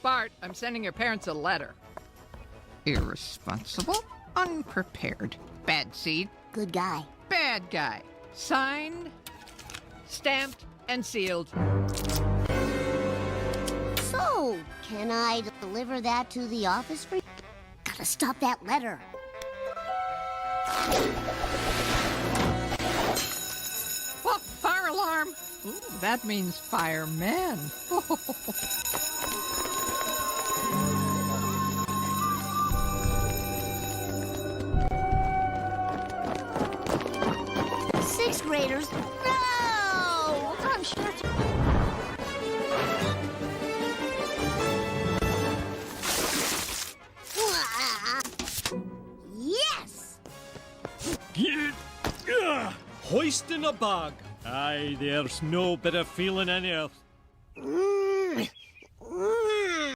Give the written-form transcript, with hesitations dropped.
Bart, I'm sending your parents a letter. Irresponsible, unprepared, bad seed, Good guy. bad guy. Signed, stamped, and sealed. So, can I deliver that to the office for you? Gotta stop that letter. Oh, fire alarm! Ooh, that means fireman. Sixth graders? No! I'm sure. Yes! Hoisting a bag. Aye, there's no better feeling in earth.